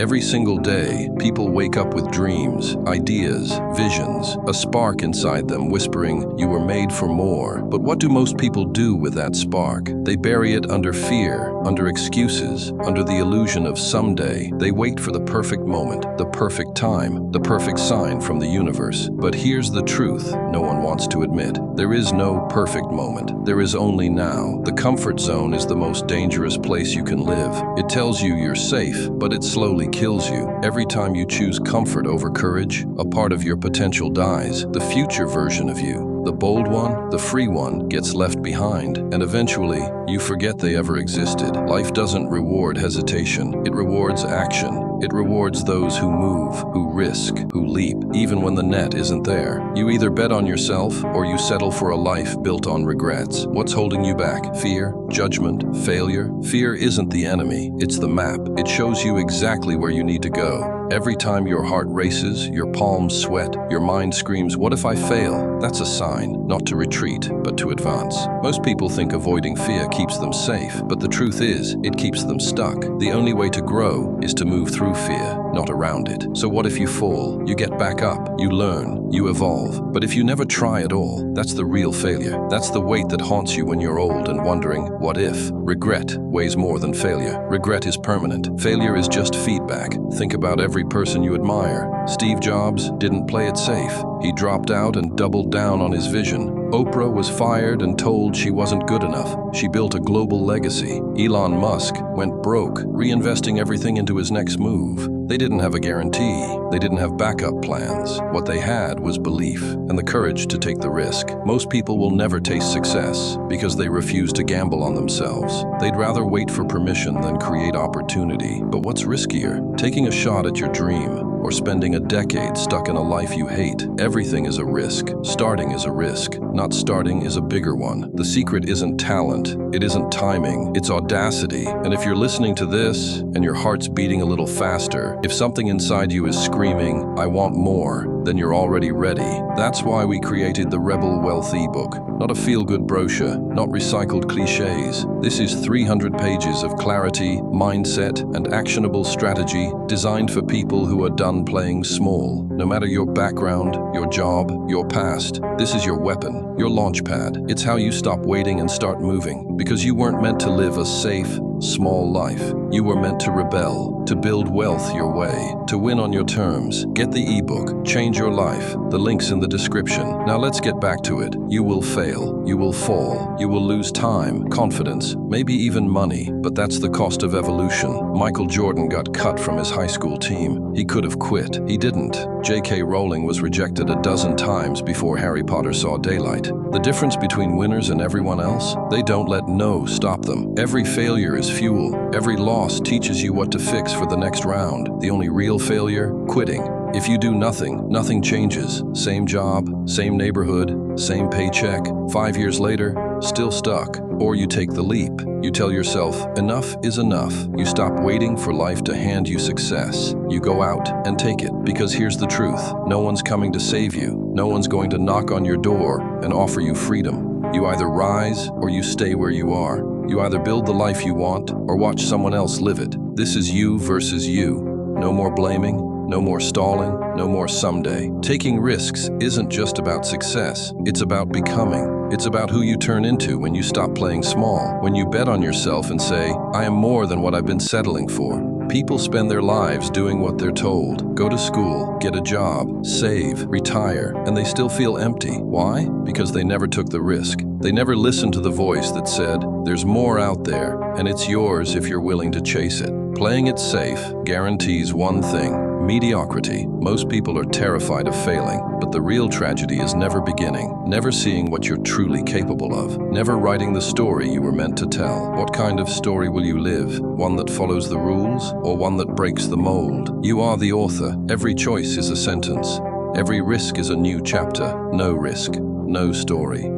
Every single day, people wake up with dreams, ideas, visions, a spark inside them whispering, "You were made for more." But what do most people do with that spark? They bury it under fear, under excuses, under the illusion of someday. They wait for the perfect moment, the perfect time, the perfect sign from the universe. But here's the truth no one wants to admit. There is no perfect moment. There is only now. The comfort zone is the most dangerous place you can live. It tells you you're safe, but it slowly kills you. Every time you choose comfort over courage, a part of your potential dies. The future version of you, the bold one, the free one, gets left behind, and eventually, you forget they ever existed. Life doesn't reward hesitation. It rewards action. It rewards those who move, who risk, who leap, even when the net isn't there. You either bet on yourself or you settle for a life built on regrets. What's holding you back? Fear, judgment, failure? Fear isn't the enemy, it's the map. It shows you exactly where you need to go. Every time your heart races, your palms sweat, your mind screams, "What if I fail?" That's a sign, not to retreat, but to advance. Most people think avoiding fear keeps them safe, but the truth is, it keeps them stuck. The only way to grow is to move through fear, not around it. So what if you fall? You get back up, you learn, you evolve. But if you never try at all, that's the real failure. That's the weight that haunts you when you're old and wondering, what if? Regret weighs more than failure. Regret is permanent. Failure is just feedback. Think about every person you admire. Steve Jobs didn't play it safe. He dropped out and doubled down on his vision. Oprah was fired and told she wasn't good enough. She built a global legacy. Elon Musk went broke, reinvesting everything into his next move. They didn't have a guarantee. They didn't have backup plans. What they had was belief and the courage to take the risk. Most people will never taste success because they refuse to gamble on themselves. They'd rather wait for permission than create opportunity. But what's riskier? Taking a shot at your dream or spending a decade stuck in a life you hate? Everything is a risk. Starting is a risk. Not starting is a bigger one. The secret isn't talent. It isn't timing. It's audacity. And if you're listening to this and your heart's beating a little faster, if something inside you is screaming, "I want more," then you're already ready. That's why we created the Rebel Wealth ebook. Not a feel-good brochure, not recycled cliches. This is 300 pages of clarity, mindset, and actionable strategy designed for people who are done playing small. No matter your background, your job, your past, this is your weapon, your launch pad. It's how you stop waiting and start moving, because you weren't meant to live a safe, small life. You were meant to rebel, to build wealth your way, to win on your terms. Get the ebook, change your life. The link's in the description. Now let's get back to it. You will fail, you will fall, you will lose time, confidence, maybe even money, but that's the cost of evolution. Michael Jordan got cut from his high school team. He could have quit. He didn't. J.K. Rowling was rejected a dozen times before Harry Potter saw daylight. The difference between winners and everyone else? They don't let no stop them. Every failure is fuel. Every loss teaches you what to fix for the next round. The only real failure? Quitting. If you do nothing, nothing changes. Same job, same neighborhood, same paycheck. 5 years later, still stuck. Or you take the leap. You tell yourself, enough is enough. You stop waiting for life to hand you success. You go out and take it. Because here's the truth. No one's coming to save you. No one's going to knock on your door and offer you freedom. You either rise or you stay where you are. You either build the life you want or watch someone else live it. This is you versus you. No more blaming. No more stalling, no more someday. Taking risks isn't just about success, it's about becoming. It's about who you turn into when you stop playing small, when you bet on yourself and say, "I am more than what I've been settling for." People spend their lives doing what they're told. Go to school, get a job, save, retire, and they still feel empty. Why? Because they never took the risk. They never listened to the voice that said, "There's more out there, and it's yours if you're willing to chase it." Playing it safe guarantees one thing: mediocrity. Most people are terrified of failing, but the real tragedy is never beginning, never seeing what you're truly capable of, never writing the story you were meant to tell. What kind of story will you live? One that follows the rules, or one that breaks the mold? You are the author. Every choice is a sentence. Every risk is a new chapter. No risk, no story.